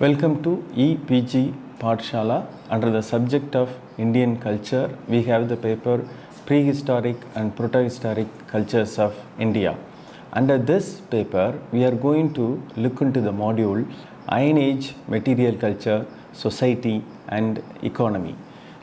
Welcome to EPG Pathshala. Under the subject of Indian culture, we have the paper Prehistoric and Protohistoric Cultures of India. Under this paper, we are going to look into the module Iron Age, Material Culture, Society and Economy.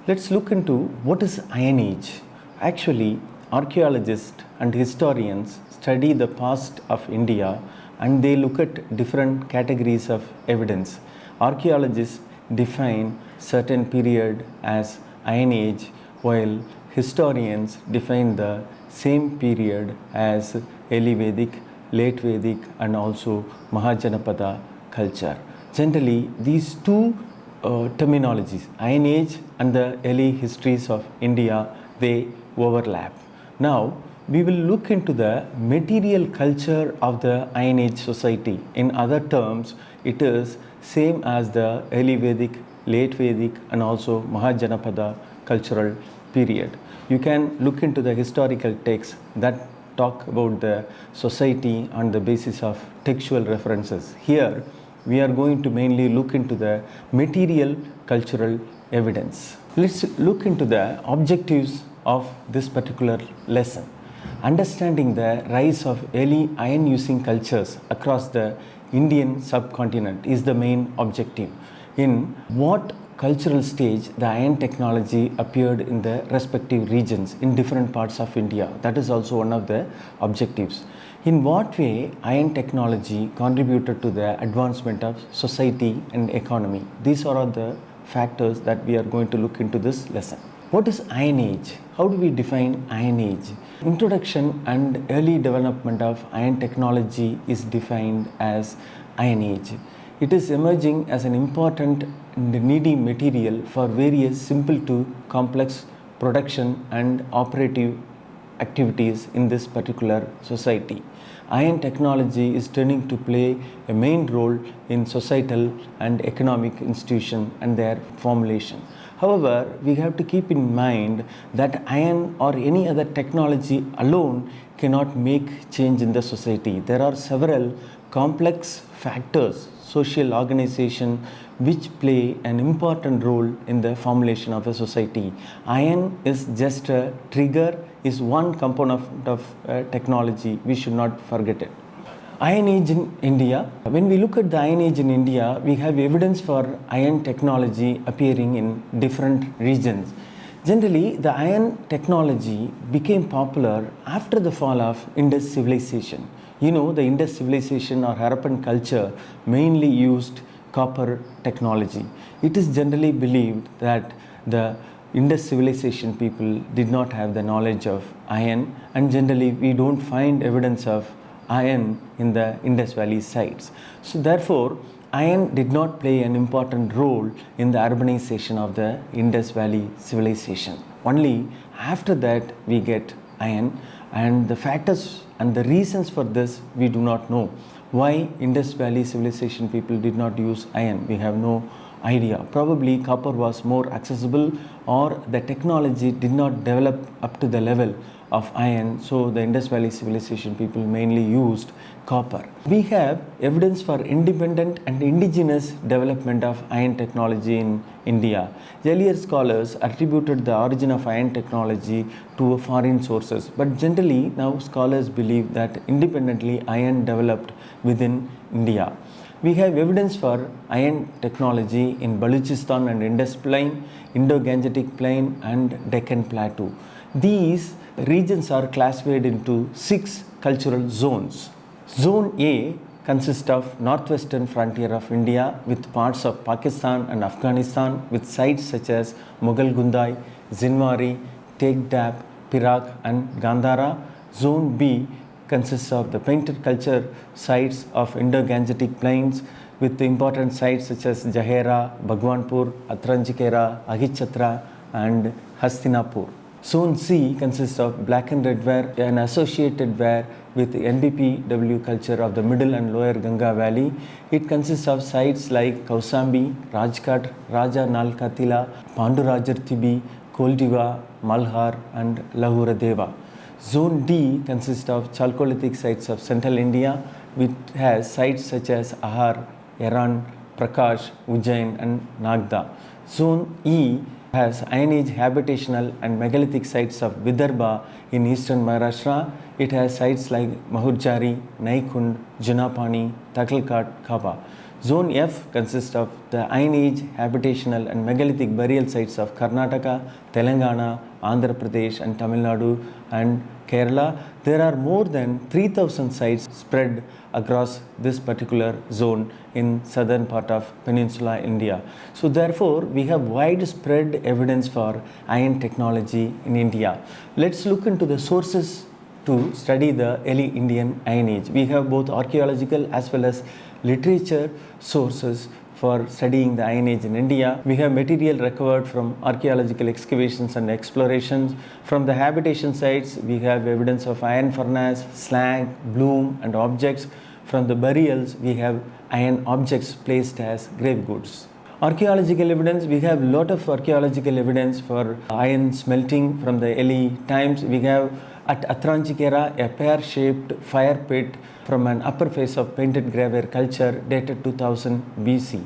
Let's look into what is Iron Age. Actually, archaeologists and historians study the past of India and they look at different categories of evidence. Archaeologists define certain period as Iron Age, while historians define the same period as early Vedic, late Vedic and also Mahajanapada culture. Generally, these two terminologies, Iron Age and the early histories of India, they overlap. Now, we will look into the material culture of the Iron Age society. In other terms, it is same as the early Vedic, late Vedic and also Mahajanapada cultural period. You can look into the historical texts that talk about the society on the basis of textual references. Here, we are going to mainly look into the material cultural evidence. Let's look into the objectives of this particular lesson. Understanding the rise of early iron using cultures across the Indian subcontinent is the main objective. In what cultural stage the iron technology appeared in the respective regions in different parts of India. That is also one of the objectives. In what way iron technology contributed to the advancement of society and economy. These are all the factors that we are going to look into this lesson. What is Iron Age? How do we define Iron Age? Introduction and early development of iron technology is defined as Iron Age. It is emerging as an important and needy material for various simple to complex production and operative activities in this particular society. Iron technology is turning to play a main role in societal and economic institutions and their formulation. However, we have to keep in mind that iron or any other technology alone cannot make change in the society. There are several complex factors, social organization, which play an important role in the formulation of a society. Iron is just a trigger, is one component of technology. We should not forget it. Iron Age in India. When we look at the Iron Age in India, we have evidence for iron technology appearing in different regions. Generally, the iron technology became popular after the fall of Indus civilization. You know, the Indus civilization or Harappan culture mainly used copper technology. It is generally believed that the Indus civilization people did not have the knowledge of iron, and generally we don't find evidence of iron in the Indus Valley sites. So therefore, iron did not play an important role in the urbanization of the Indus Valley civilization. Only after that we get iron, and the factors and the reasons for this we do not know. Why Indus Valley civilization people did not use iron, we have no idea. Probably copper was more accessible or the technology did not develop up to the level of iron, so the Indus Valley civilization people mainly used copper. We have evidence for independent and indigenous development of iron technology in India. Earlier scholars attributed the origin of iron technology to foreign sources, but generally now scholars believe that independently iron developed within India. We have evidence for iron technology in Balochistan and Indus Plain, Indo-Gangetic Plain and Deccan Plateau. These regions are classified into 6 cultural zones. Zone A consists of northwestern frontier of India with parts of Pakistan and Afghanistan with sites such as Mughal Gundai, Zinwari, Teghdab, Perak and Gandhara. Zone B consists of the painted culture sites of Indo-Gangetic Plains with important sites such as Jahera, Bhagwanpur, Atranjikera, Ahichatra and Hastinapur. Zone C consists of black and red ware and associated ware with NBPW culture of the middle and lower Ganga Valley. It consists of sites like Kausambi, Rajkat, Raja Nalkatila, Pandurajartibi, Koldiva, Malhar and Lahura Deva. Zone D consists of Chalcolithic sites of central India, which has sites such as Ahar, Eran, Prakash, Ujjain and Nagda. Zone E has Iron Age habitational and megalithic sites of Vidarbha in eastern Maharashtra. It has sites like Mahurjari, Naikund, Junapani, Takalkat, Kaba. Zone F consists of the Iron Age habitational and megalithic burial sites of Karnataka, Telangana, Andhra Pradesh and Tamil Nadu and Kerala. There are more than 3,000 sites spread across this particular zone in southern part of Peninsula India. So therefore, we have widespread evidence for iron technology in India. Let's look into the sources to study the early Indian Iron Age. We have both archaeological as well as literature sources for studying the Iron Age in India. We have material recovered from archaeological excavations and explorations. From the habitation sites, we have evidence of iron furnace, slag, bloom and objects. From the burials, we have iron objects placed as grave goods. Archaeological evidence, we have lot of archaeological evidence for iron smelting from the early times. We have at Atranchikera a pear-shaped fire pit from an upper face of painted gravure culture dated 2000 BC.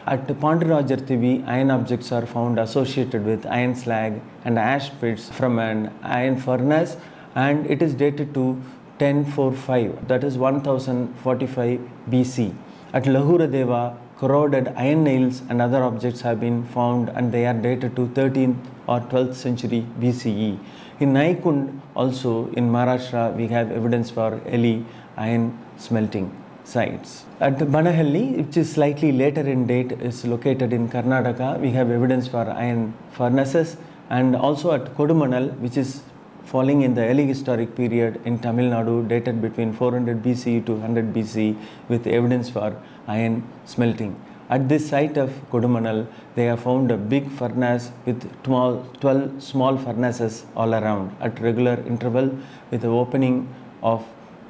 At Pandurajarthivi, iron objects are found associated with iron slag and ash pits from an iron furnace, and it is dated to 1045, that is 1045 BC. At Lahuradeva, corroded iron nails and other objects have been found, and they are dated to 13th or 12th century BCE. In Naikund, also in Maharashtra, we have evidence for early iron smelting sites. At Banahalli, which is slightly later in date, is located in Karnataka. We have evidence for iron furnaces, and also at Kodumanal, which is falling in the early historic period in Tamil Nadu, dated between 400 BC to 100 BC, with evidence for iron smelting. At this site of Kodumanal, they have found a big furnace with 12 small furnaces all around at regular interval, with an opening of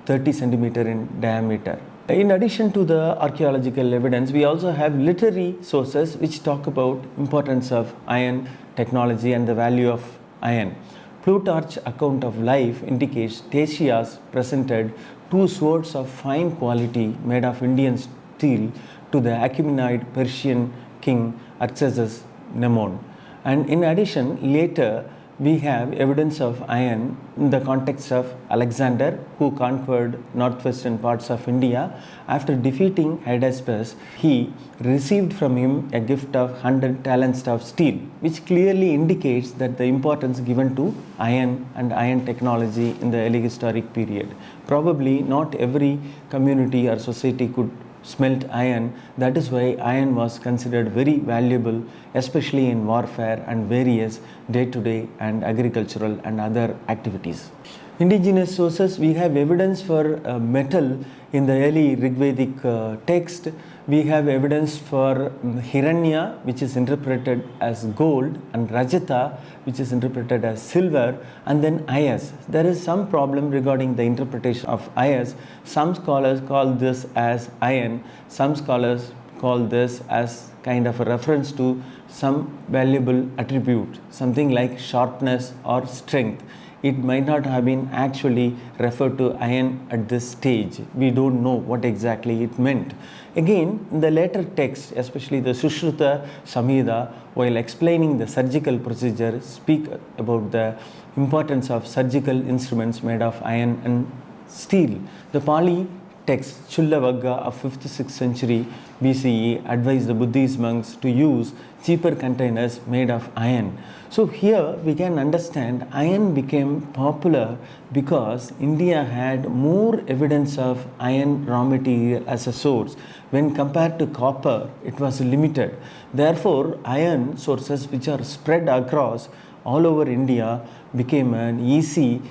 30 centimeter in diameter. In addition to the archaeological evidence, we also have literary sources which talk about importance of iron technology and the value of iron. Plutarch's account of life indicates Theseus presented 2 swords of fine quality made of Indian steel to the Achaemenid Persian king Artaxerxes Mnemon. And in addition, later we have evidence of iron in the context of Alexander, who conquered northwestern parts of India. After defeating Hydaspes, he received from him a gift of 100 talents of steel, which clearly indicates that the importance given to iron and iron technology in the early historic period. Probably not every community or society could smelt iron. That is why iron was considered very valuable, especially in warfare and various day-to-day and agricultural and other activities. Indigenous sources, we have evidence for metal in the early Rigvedic text. We have evidence for Hiranya, which is interpreted as gold, and Rajata, which is interpreted as silver, and then Ayas. There is some problem regarding the interpretation of Ayas. Some scholars call this as iron, some scholars call this as kind of a reference to some valuable attribute, something like sharpness or strength. It might not have been actually referred to iron at this stage. We don't know what exactly it meant. Again, in the later text, especially the Sushruta Samhita, while explaining the surgical procedure, speak about the importance of surgical instruments made of iron and steel. The Pali text Chullavagga of 5th to 6th century BCE advised the Buddhist monks to use cheaper containers made of iron. So here we can understand iron became popular because India had more evidence of iron raw material as a source. When compared to copper, it was limited. Therefore, iron sources which are spread across all over India became an easy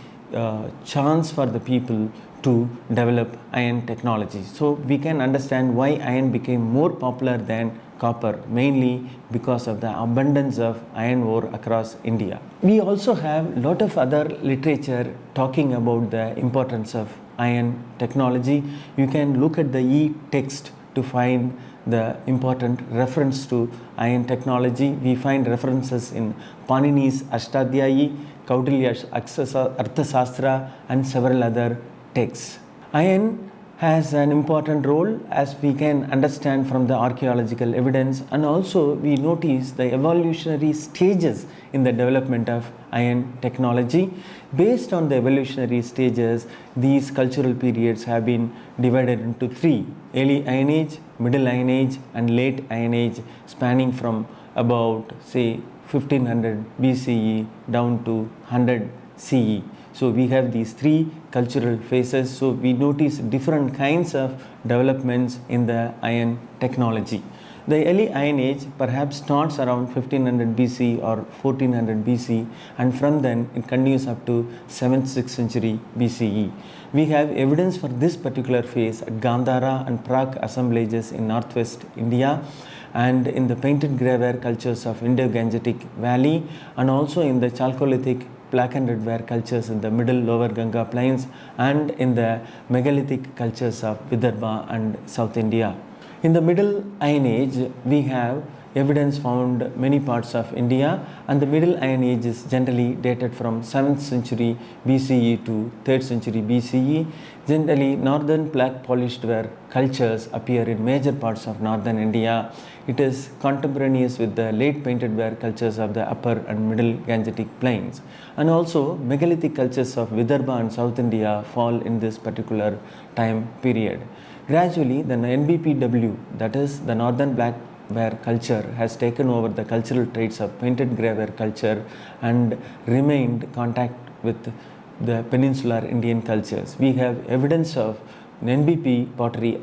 chance for the people to develop iron technology. So we can understand why iron became more popular than copper, mainly because of the abundance of iron ore across India. We also have a lot of other literature talking about the importance of iron technology. You can look at the e-text to find the important reference to iron technology. We find references in Panini's Ashtadhyayi, Kaudilya's Arthasastra and several other texts. Iron has an important role, as we can understand from the archaeological evidence, and also we notice the evolutionary stages in the development of iron technology. Based on the evolutionary stages, these cultural periods have been divided into three: early Iron Age, middle Iron Age, and late Iron Age, spanning from about, say, 1500 BCE down to 100 CE. So we have these three cultural phases. So we notice different kinds of developments in the iron technology. The early Iron Age perhaps starts around 1500 BC or 1400 BC, and from then it continues up to 7th, 6th century BCE. We have evidence for this particular phase at Gandhara and Prague assemblages in northwest India, and in the painted graveware cultures of Indo-Gangetic Valley, and also in the Chalcolithic black and red ware cultures in the middle lower Ganga plains, and in the megalithic cultures of Vidarbha and South India. In the middle Iron Age, we have evidence found many parts of India, and the middle Iron Age is generally dated from 7th century BCE to 3rd century BCE. Generally, northern black polished ware cultures appear in major parts of northern India. It is contemporaneous with the late painted ware cultures of the upper and middle Gangetic plains. And also, megalithic cultures of Vidarbha and South India fall in this particular time period. Gradually, the NBPW, that is the northern black ware culture, has taken over the cultural traits of painted graveware culture and remained contact with the peninsular Indian cultures. We have evidence of NBP pottery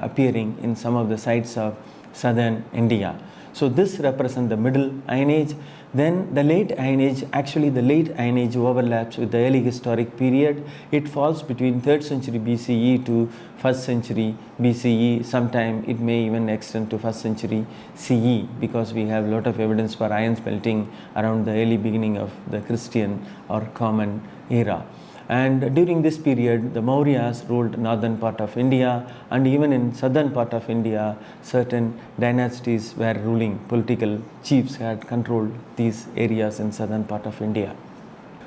appearing in some of the sites of southern India. So this represents the middle Iron Age. Then the late Iron Age, actually the late Iron Age overlaps with the early historic period. It falls between 3rd century BCE to 1st century BCE. Sometime it may even extend to 1st century CE, because we have a lot of evidence for iron smelting around the early beginning of the Christian or common era. And during this period, the Mauryas ruled northern part of India, and even in southern part of India, certain dynasties were ruling. Political chiefs had controlled these areas in southern part of India.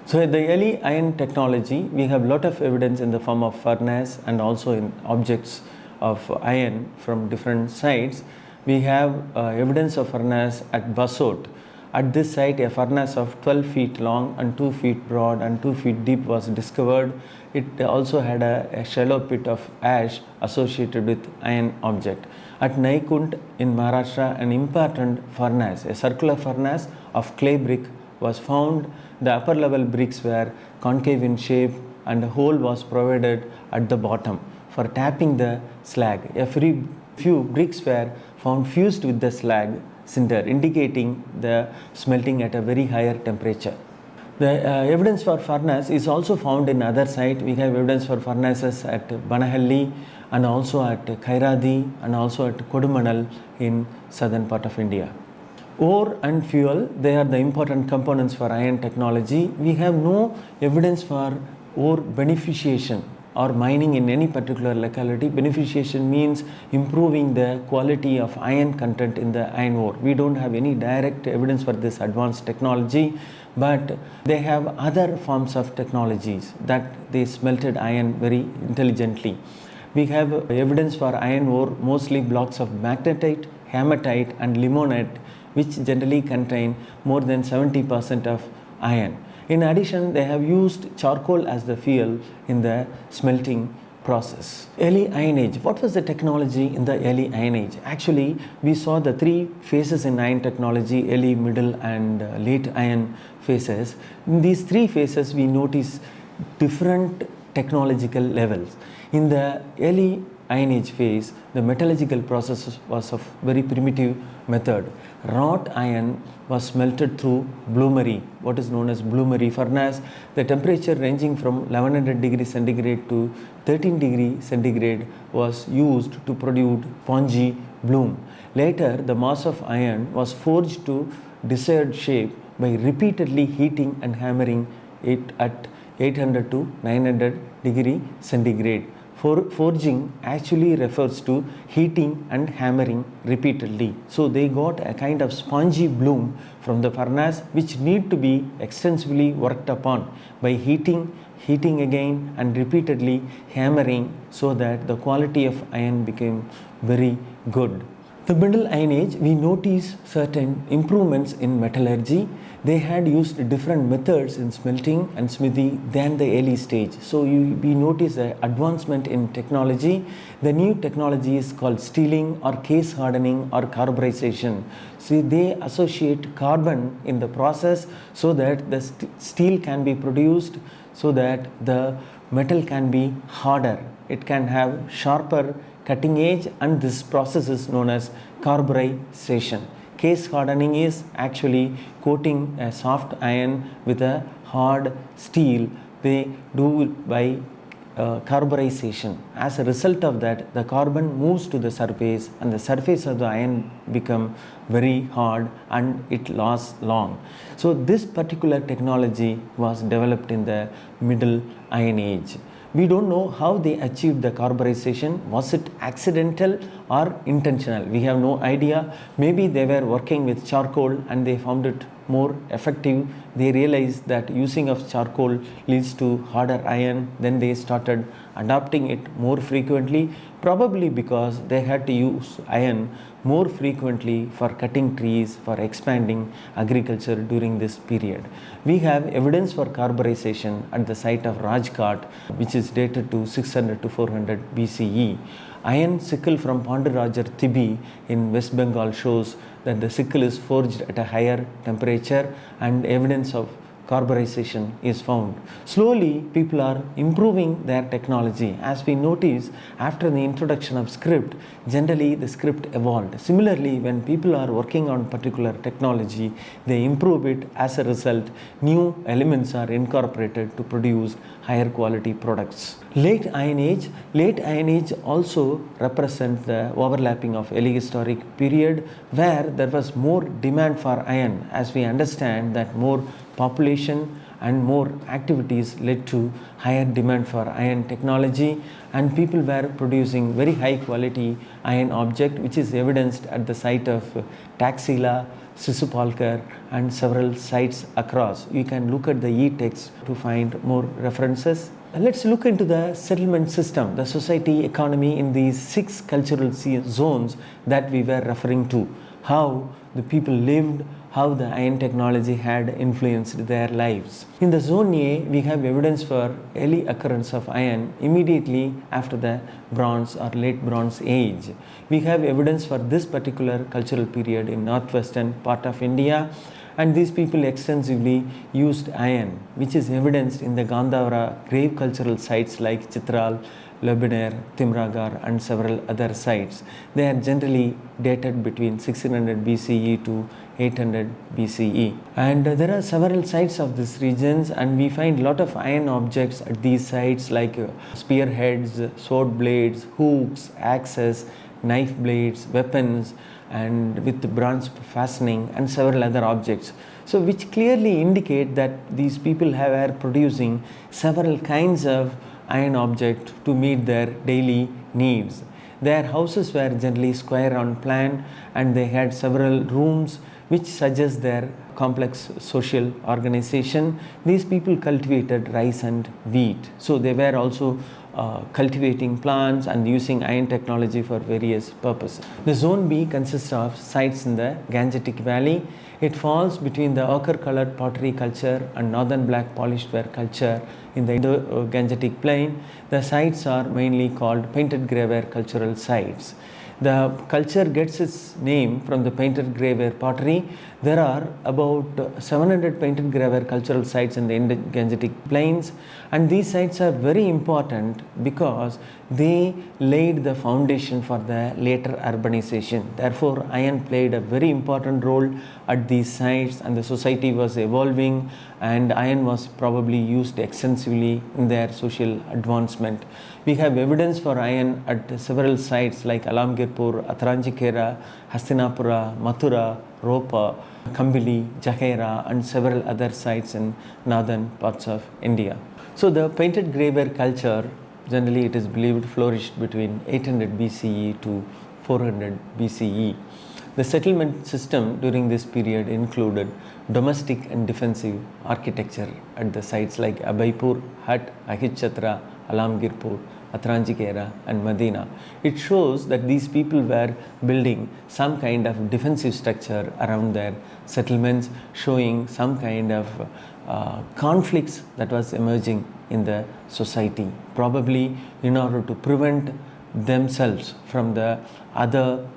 So in the early iron technology, we have a lot of evidence in the form of furnace and also in objects of iron from different sites. We have evidence of furnace at Basot. At this site, a furnace of 12 feet long and 2 feet broad and 2 feet deep was discovered. It also had a shallow pit of ash associated with iron object. At Naikund in Maharashtra, an important furnace, a circular furnace of clay brick, was found. The upper level bricks were concave in shape, and a hole was provided at the bottom for tapping the slag. A few bricks were found fused with the slag cinder, indicating the smelting at a very higher temperature. The evidence for furnace is also found in other sites. We have evidence for furnaces at Banahalli and also at Kairadi and also at Kodumanal in southern part of India. Ore and fuel, they are the important components for iron technology. We have no evidence for ore beneficiation or mining in any particular locality. Beneficiation means improving the quality of iron content in the iron ore. We don't have any direct evidence for this advanced technology, but they have other forms of technologies that they smelted iron very intelligently. We have evidence for iron ore, mostly blocks of magnetite, hematite and limonite, which generally contain more than 70% of iron. In addition, they have used charcoal as the fuel in the smelting process. Early Iron Age. What was the technology in the early Iron Age? Actually, we saw the three phases in iron technology: early, middle and late iron phases. In these three phases, we notice different technological levels. In the early Iron Age phase, the metallurgical process was of very primitive method. Wrought iron was smelted through bloomery, what is known as bloomery furnace. The temperature ranging from 1100 degrees centigrade to 13 degrees centigrade was used to produce spongy bloom. Later, the mass of iron was forged to desired shape by repeatedly heating and hammering it at 800 to 900 degree centigrade. Forging actually refers to heating and hammering repeatedly. So they got a kind of spongy bloom from the furnace, which need to be extensively worked upon by heating, heating again and repeatedly hammering so that the quality of iron became very good. The Middle Iron Age, we notice certain improvements in metallurgy. They had used different methods in smelting and smithy than the early stage. So we notice an advancement in technology. The new technology is called steeling or case hardening or carburization. So they associate carbon in the process so that the steel can be produced, so that the metal can be harder. It can have sharper cutting edge, and this process is known as carburization. Case hardening is actually coating a soft iron with a hard steel. They do it by carburization. As a result of that, the carbon moves to the surface and the surface of the iron become very hard and it lasts long. So this particular technology was developed in the Middle Iron Age. We don't know how they achieved the carburization. Was it accidental or intentional? We have no idea. Maybe they were working with charcoal and they found it more effective. They realized that using of charcoal leads to harder iron. Then they started adopting it more frequently, probably because they had to use iron more frequently for cutting trees, for expanding agriculture during this period. We have evidence for carburization at the site of Rajghat, which is dated to 600 to 400 BCE. Iron sickle from Pandurajar Thibi in West Bengal shows that the sickle is forged at a higher temperature, and evidence of carburization is found. Slowly, people are improving their technology. As we notice, after the introduction of script, generally the script evolved. Similarly, when people are working on particular technology, they improve it. As a result, new elements are incorporated to produce higher quality products. Late Iron Age also represents the overlapping of early historic period, where there was more demand for iron, as we understand that more population and more activities led to higher demand for iron technology, and people were producing very high quality iron object, which is evidenced at the site of Taxila, Sisupalkar and several sites across. You can look at the e-text to find more references. Let's look into the settlement system, the society economy in these 6 cultural zones that we were referring to. How the people lived, how the iron technology had influenced their lives. In the zone A, we have evidence for early occurrence of iron immediately after the Bronze or late Bronze Age. We have evidence for this particular cultural period in northwestern part of India, and these people extensively used iron, which is evidenced in the Gandhavara grave cultural sites like Chitral, Lebaner, Timragar and several other sites. They are generally dated between 1600 BCE to 800 BCE. And there are several sites of these regions, and we find a lot of iron objects at these sites like spearheads, sword blades, hooks, axes, knife blades, weapons, and with bronze fastening and several other objects. So which clearly indicate that these people were producing several kinds of iron object to meet their daily needs. Their houses were generally square on plan, and they had several rooms, which suggests their complex social organization. These people cultivated rice and wheat, so they were also cultivating plants and using iron technology for various purposes. The zone B consists of sites in the Gangetic Valley. It falls between the ochre-colored pottery culture and northern black polished ware culture in the Indo-Gangetic plain. The sites are mainly called painted grey ware cultural sites. The culture gets its name from the painted grey ware pottery. There are about 700 painted grey ware cultural sites in the Indo-Gangetic plains, and these sites are very important because they laid the foundation for the later urbanization. Therefore, iron played a very important role at these sites, and the society was evolving, and iron was probably used extensively in their social advancement. We have evidence for iron at several sites like Alamgirpur, Atranjikera, Hastinapura, Mathura, Ropa, Kambili, Jahaira and several other sites in northern parts of India. So the painted grey ware culture, generally it is believed, flourished between 800 BCE to 400 BCE. The settlement system during this period included domestic and defensive architecture at the sites like Abaipur, Hat, Ahichatra, Alamgirpur, Atranjikera and Medina. It shows that these people were building some kind of defensive structure around their settlements, showing some kind of conflicts that was emerging in the society, probably in order to prevent themselves from the other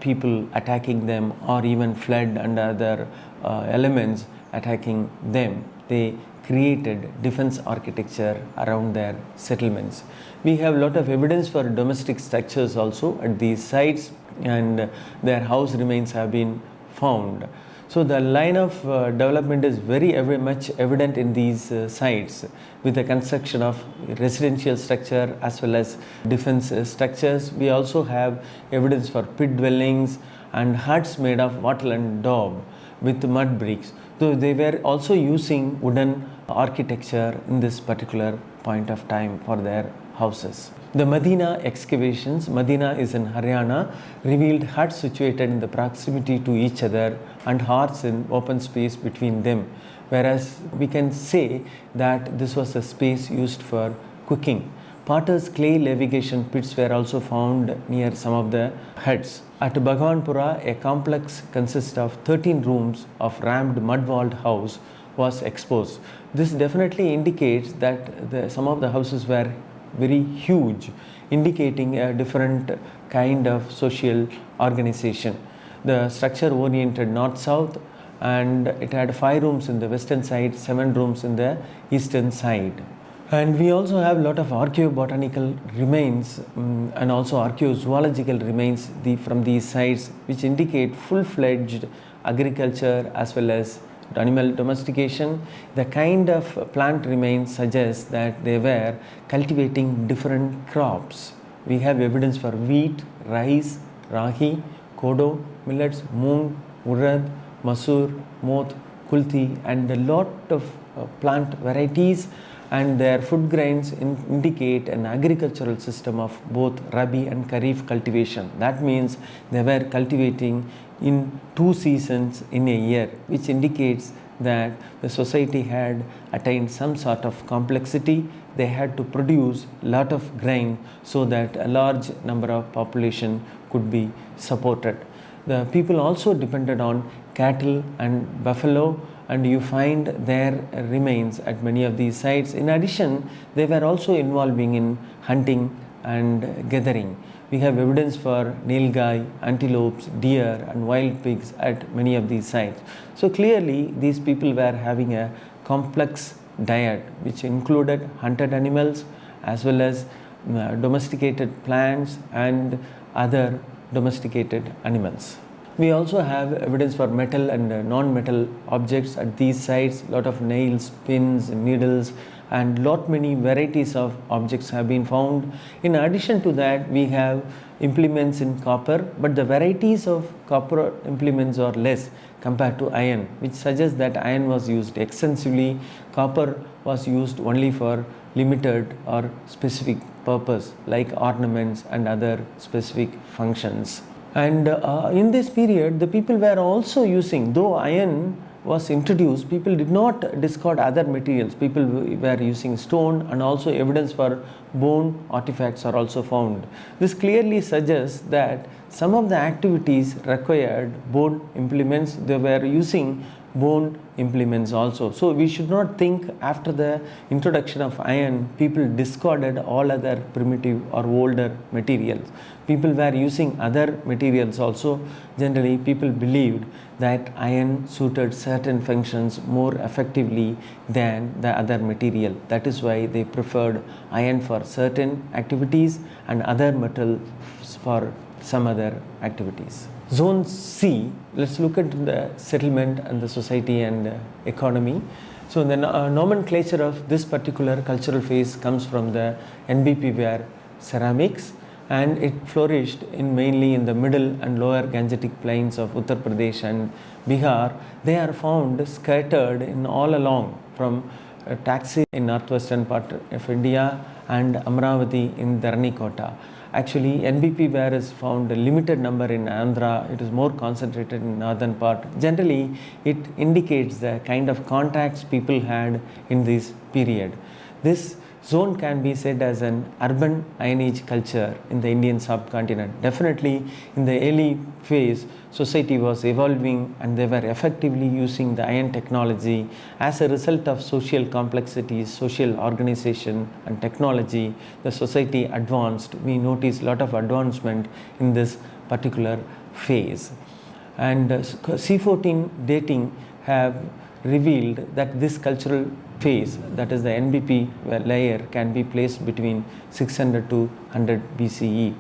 people attacking them, or even flood and other elements attacking them. They created defense architecture around their settlements. We have a lot of evidence for domestic structures also at these sites, and their house remains have been found. So the line of development is very much evident in these sites, with the construction of residential structure as well as defense structures. We also have evidence for pit dwellings and huts made of wattle and daub with mud bricks. So they were also using wooden architecture in this particular point of time for their houses. The Medina excavations, Medina is in Haryana, revealed huts situated in the proximity to each other and hearths in open space between them, whereas we can say that this was a space used for cooking. Potter's clay levitation pits were also found near some of the huts. At Bhagwanpura, a complex consists of 13 rooms of rammed mud-walled house was exposed. This definitely indicates that some of the houses were very huge, indicating a different kind of social organization. The structure oriented north-south, and it had 5 rooms in the western side, 7 rooms in the eastern side. And we also have a lot of archaeobotanical remains and also archaeozoological remains from these sites, which indicate full-fledged agriculture as well as animal domestication. The kind of plant remains suggests that they were cultivating different crops. We have evidence for wheat, rice, rahi, kodo, millets, moong, urad, masoor, moth, kulthi, and a lot of plant varieties, and their food grains indicate an agricultural system of both Rabi and Kharif cultivation. That means they were cultivating in 2 seasons in a year, which indicates that the society had attained some sort of complexity. They had to produce a lot of grain so that a large number of population could be supported. The people also depended on cattle and buffalo, and you find their remains at many of these sites. In addition, they were also involving in hunting and gathering. We have evidence for nilgai, antelopes, deer and wild pigs at many of these sites. So clearly these people were having a complex diet which included hunted animals as well as domesticated plants and other domesticated animals. We also have evidence for metal and non-metal objects at these sites. Lot of nails, pins, needles, and many varieties of objects have been found. In addition to that, we have implements in copper, but the varieties of copper implements are less compared to iron, which suggests that iron was used extensively. Copper was used only for limited or specific purpose like ornaments and other specific functions. And in this period, the people were also using, though iron was introduced, people did not discard other materials. People were using stone, and also evidence for bone artifacts are also found. This clearly suggests that some of the activities required bone implements. They were using bone implements also. So we should not think after the introduction of iron, people discarded all other primitive or older materials. People were using other materials also. Generally, people believed that iron suited certain functions more effectively than the other material. That is why they preferred iron for certain activities and other metals for some other activities. Zone C, let's look at the settlement and the society and economy. So the nomenclature of this particular cultural phase comes from the NBP ware ceramics, and it flourished mainly in the middle and lower Gangetic plains of Uttar Pradesh and Bihar. They are found scattered in all along from Taxi in northwestern part of India and Amravati in Dharani Kota. Actually, NBP ware is found a limited number in Andhra. It is more concentrated in northern part. Generally, it indicates the kind of contacts people had in this period. This zone can be said as an urban Iron Age culture in the Indian subcontinent. Definitely, in the early phase, society was evolving and they were effectively using the iron technology. As a result of social complexities, social organization and technology, the society advanced. We notice a lot of advancement in this particular phase. And C14 dating have revealed that this cultural phase, that is the NBP layer, can be placed between 600 to 100 BCE.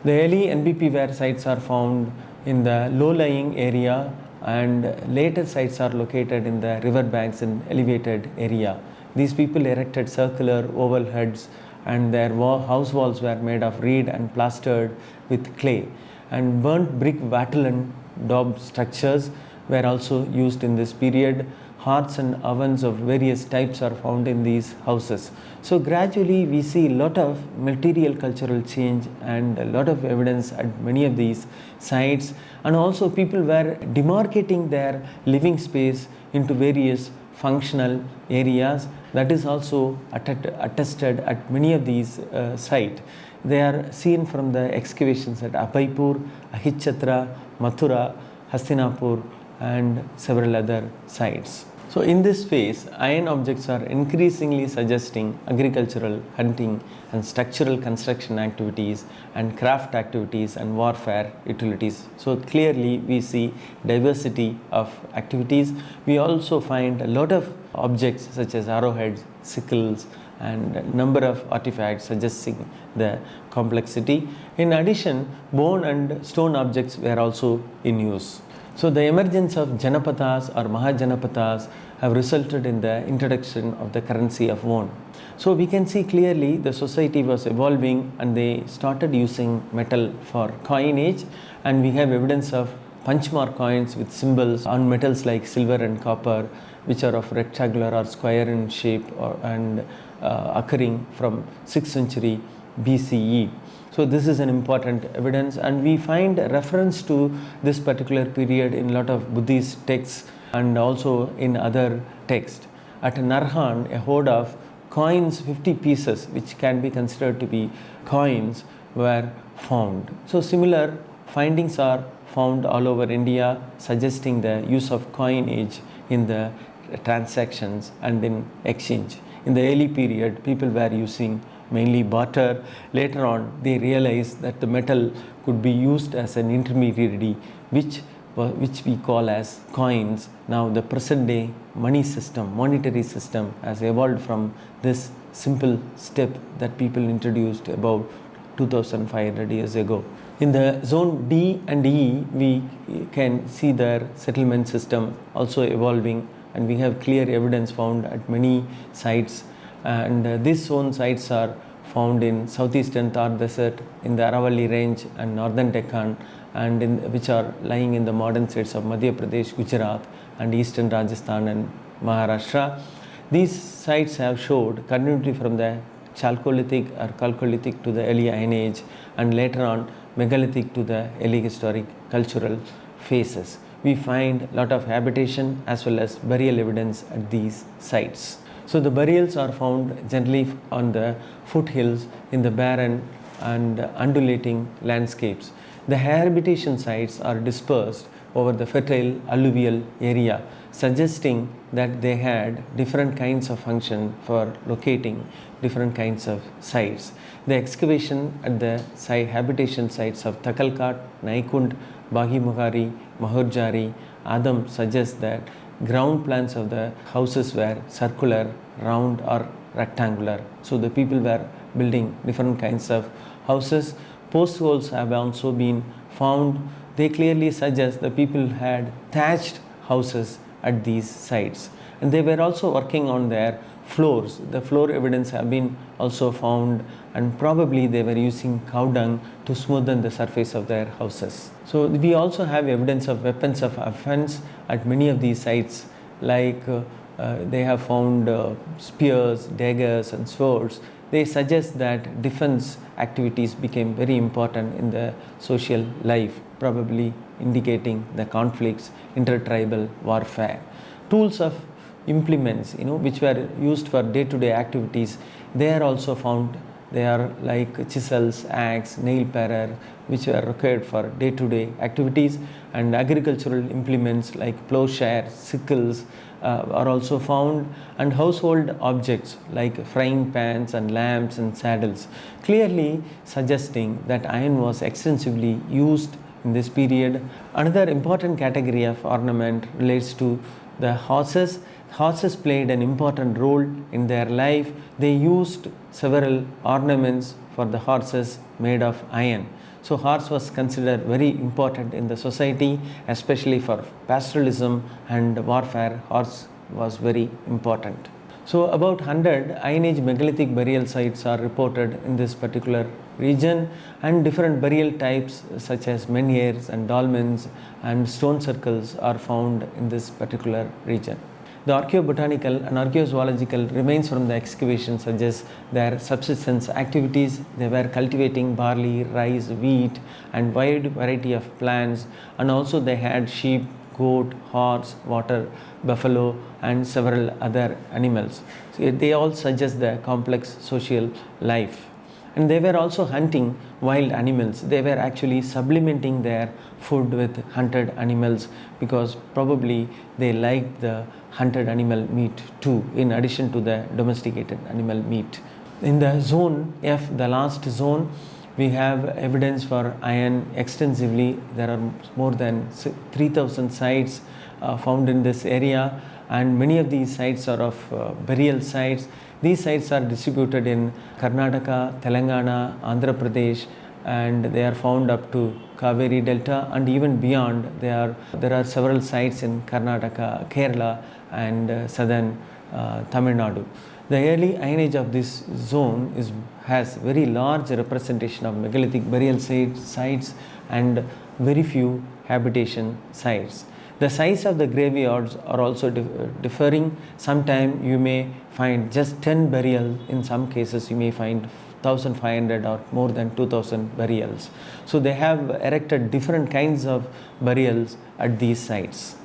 The early NBP ware sites are found in the low-lying area, and later sites are located in the river banks and elevated area. These people erected circular oval heads, and their house walls were made of reed and plastered with clay. And burnt brick wattle and daub structures were also used in this period. Hearths and ovens of various types are found in these houses. So gradually we see a lot of material cultural change and a lot of evidence at many of these sites, and also people were demarcating their living space into various functional areas. That is also attested at many of these sites. They are seen from the excavations at Apaipur, Ahichatra, Mathura, Hastinapur and several other sites. So in this phase, iron objects are increasingly suggesting agricultural, hunting and structural construction activities and craft activities and warfare utilities. So clearly we see diversity of activities. We also find a lot of objects such as arrowheads, sickles and a number of artifacts suggesting the complexity. In addition, bone and stone objects were also in use. So the emergence of Janapathas or Mahajanapathas have resulted in the introduction of the currency of won. So we can see clearly the society was evolving and they started using metal for coinage, and we have evidence of punchmark coins with symbols on metals like silver and copper, which are of rectangular or square in shape and occurring from 6th century BCE. So this is an important evidence, and we find a reference to this particular period in a lot of Buddhist texts and also in other texts. At Narhan, a hoard of coins, 50 pieces, which can be considered to be coins, were found. So similar findings are found all over India, suggesting the use of coinage in the transactions and in exchange. In the early period, people were using mainly barter. Later on, they realized that the metal could be used as an intermediary, which we call as coins. Now the present day money system, monetary system, has evolved from this simple step that people introduced about 2500 years ago. In the zone D and E, we can see their settlement system also evolving, and we have clear evidence found at many sites. And these zone sites are found in southeastern Thar Desert, in the Aravalli Range and northern Deccan, and which are lying in the modern states of Madhya Pradesh, Gujarat and eastern Rajasthan and Maharashtra. These sites have showed continuity from the Chalcolithic or Chalcolithic to the early Iron Age, and later on megalithic to the early historic cultural phases. We find a lot of habitation as well as burial evidence at these sites. So the burials are found generally on the foothills in the barren and undulating landscapes. The habitation sites are dispersed over the fertile alluvial area, suggesting that they had different kinds of function for locating different kinds of sites. The excavation at the habitation sites of Takalkat, Naikund, Bagimuhari, Mahurjari, Adam suggests that ground plans of the houses were circular, round or rectangular. So the people were building different kinds of houses. Post holes have also been found. They clearly suggest the people had thatched houses at these sites, and they were also working on their floors. The floor evidence have been also found, and probably they were using cow dung to smoothen the surface of their houses. So we also have evidence of weapons of offense at many of these sites, like they have found spears, daggers and swords. They suggest that defense activities became very important in the social life, probably indicating the conflicts, intertribal warfare. Tools of implements, which were used for day-to-day activities, they are also found. They are like chisels, axe, nail parer, which are required for day-to-day activities, and agricultural implements like plowshare, sickles are also found, and household objects like frying pans and lamps and saddles, clearly suggesting that iron was extensively used in this period. Another important category of ornament relates to the horses. Horses played an important role in their life. They used several ornaments for the horses made of iron. So horse was considered very important in the society, especially for pastoralism and warfare. Horse was very important. So about 100 Iron Age megalithic burial sites are reported in this particular region, and different burial types such as menhirs and dolmens and stone circles are found in this particular region. The archaeobotanical and archaeozoological remains from the excavation suggest their subsistence activities. They were cultivating barley, rice, wheat, and wide variety of plants, and also they had sheep, goat, horse, water, buffalo, and several other animals. So they all suggest the complex social life. And they were also hunting wild animals. They were actually supplementing their food with hunted animals because probably they liked the hunted animal meat too, in addition to the domesticated animal meat. In the zone F, the last zone, we have evidence for iron extensively. There are more than 3,000 sites found in this area, and many of these sites are of burial sites. These sites are distributed in Karnataka, Telangana, Andhra Pradesh, and they are found up to Kaveri Delta, and even beyond. There are several sites in Karnataka, Kerala, and southern Tamil Nadu. The early Iron Age of this zone has very large representation of megalithic burial sites and very few habitation sites. The size of the graveyards are also differing. Sometimes you may find just 10 burials. In some cases, you may find 1,500 or more than 2,000 burials. So they have erected different kinds of burials at these sites.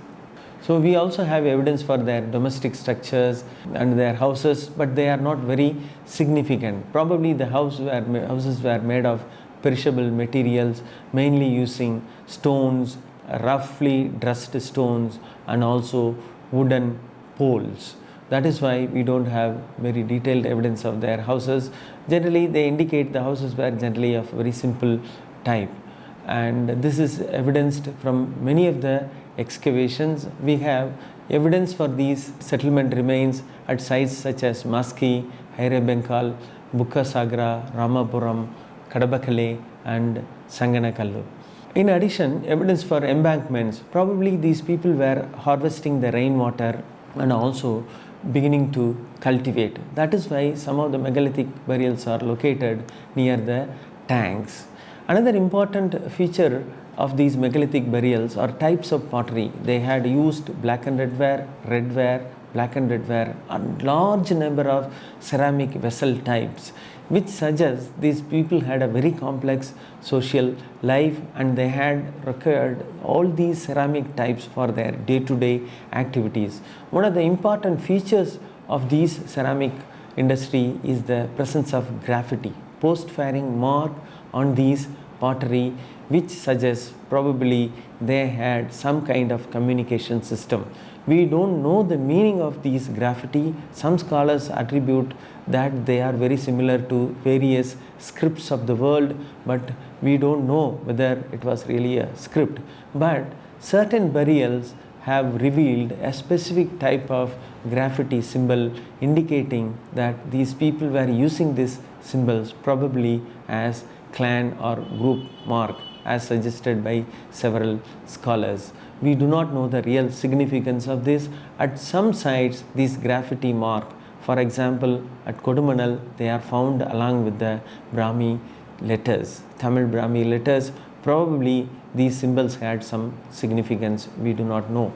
So we also have evidence for their domestic structures and their houses, but they are not very significant. Probably the houses were made of perishable materials, mainly using stones, roughly dressed stones, and also wooden poles. That is why we don't have very detailed evidence of their houses. Generally, they indicate the houses were generally of very simple type. And this is evidenced from many of the excavations. We have evidence for these settlement remains at sites such as Maski, Hyrebengal, Bukkasagra, Ramapuram, Kadabakale, and Sanganakallu. In addition, evidence for embankments. Probably these people were harvesting the rainwater and also beginning to cultivate. That is why some of the megalithic burials are located near the tanks. Another important feature of these megalithic burials are types of pottery. They had used black and red ware, black and red ware, and large number of ceramic vessel types, which suggests these people had a very complex social life and they had required all these ceramic types for their day-to-day activities. One of the important features of these ceramic industry is the presence of graffiti, post-firing mark on these pottery, which suggests probably they had some kind of communication system. We don't know the meaning of these graffiti. Some scholars attribute that they are very similar to various scripts of the world, but we don't know whether it was really a script. But certain burials have revealed a specific type of graffiti symbol indicating that these people were using these symbols probably as clan or group mark, as suggested by several scholars. We do not know the real significance of this. At some sites, these graffiti mark, for example, at Kodumanal, they are found along with the Brahmi letters, Tamil Brahmi letters. Probably these symbols had some significance, we do not know.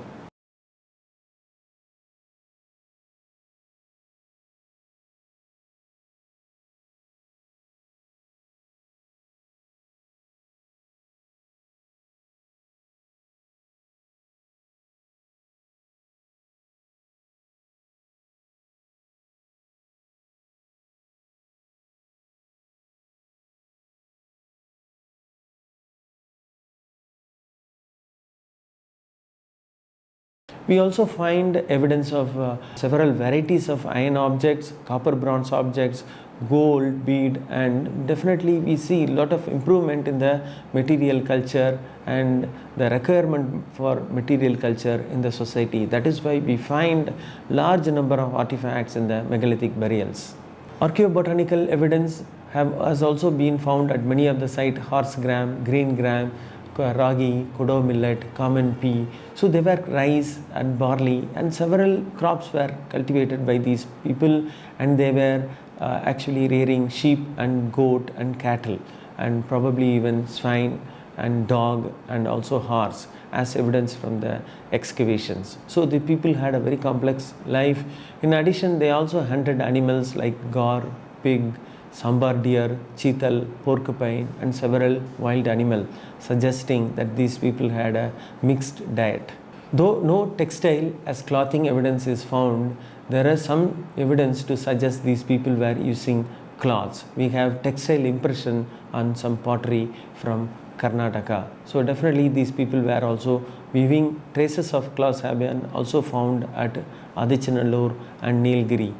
We also find evidence of several varieties of iron objects, copper bronze objects, gold, bead, and definitely we see a lot of improvement in the material culture and the requirement for material culture in the society. That is why we find large number of artifacts in the megalithic burials. Archaeobotanical evidence has also been found at many of the sites: horse gram, green gram, ragi, kodo millet, common pea. So they were rice and barley, and several crops were cultivated by these people, and they were actually rearing sheep and goat and cattle, and probably even swine and dog and also horse, as evidence from the excavations. So the people had a very complex life. In addition, they also hunted animals like gaur, pig, sambar deer, cheetal, porcupine, and several wild animals, suggesting that these people had a mixed diet. Though no textile as clothing evidence is found, there is some evidence to suggest these people were using cloths. We have textile impression on some pottery from Karnataka. So definitely these people were also weaving. Traces of cloths have been also found at Adichanallur and Nilgiri.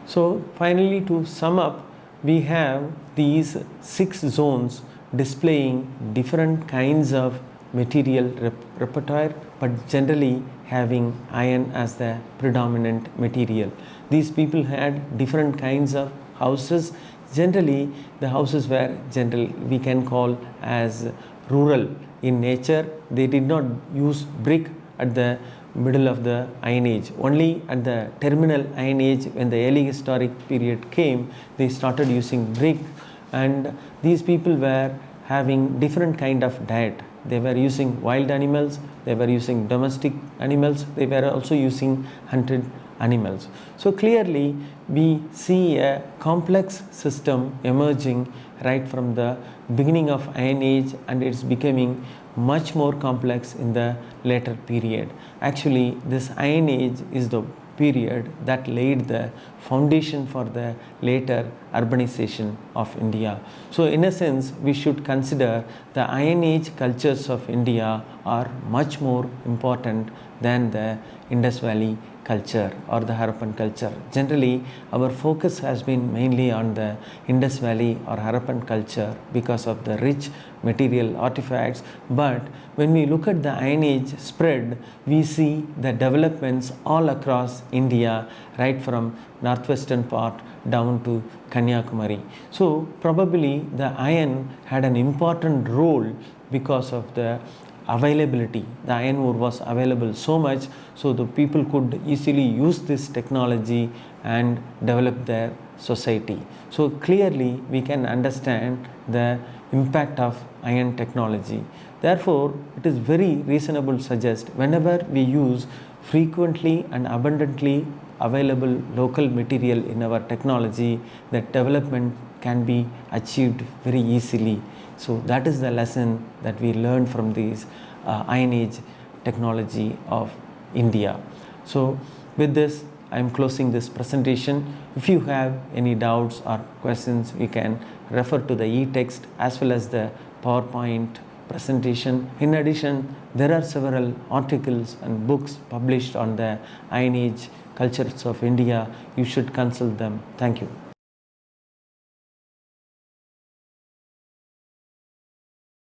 So finally, to sum up, we have these 6 zones displaying different kinds of material repertoire, but generally having iron as the predominant material. These people had different kinds of houses. Generally, the houses were we can call as rural in nature. They did not use brick at the middle of the Iron Age. Only at the terminal Iron Age, when the early historic period came, they started using brick, and these people were having different kind of diet. They were using wild animals, they were using domestic animals, they were also using hunted animals. So clearly we see a complex system emerging right from the beginning of Iron Age, and it's becoming much more complex in the later period. Actually, this Iron Age is the period that laid the foundation for the later urbanization of India. So in a sense, we should consider the Iron Age cultures of India are much more important than the Indus Valley culture or the Harappan culture. Generally, our focus has been mainly on the Indus Valley or Harappan culture because of the rich material artifacts. But when we look at the Iron Age spread, we see the developments all across India, right from northwestern part down to Kanyakumari. So probably the iron had an important role because of the availability. The iron ore was available so much, so the people could easily use this technology and develop their society. So clearly we can understand the impact of iron technology. Therefore, it is very reasonable to suggest whenever we use frequently and abundantly available local material in our technology, that development can be achieved very easily. So that is the lesson that we learn from these Iron Age technology of India. So with this, I am closing this presentation. If you have any doubts or questions, you can refer to the e-text as well as the PowerPoint presentation. In addition, there are several articles and books published on the Iron Age cultures of India. You should consult them. Thank you.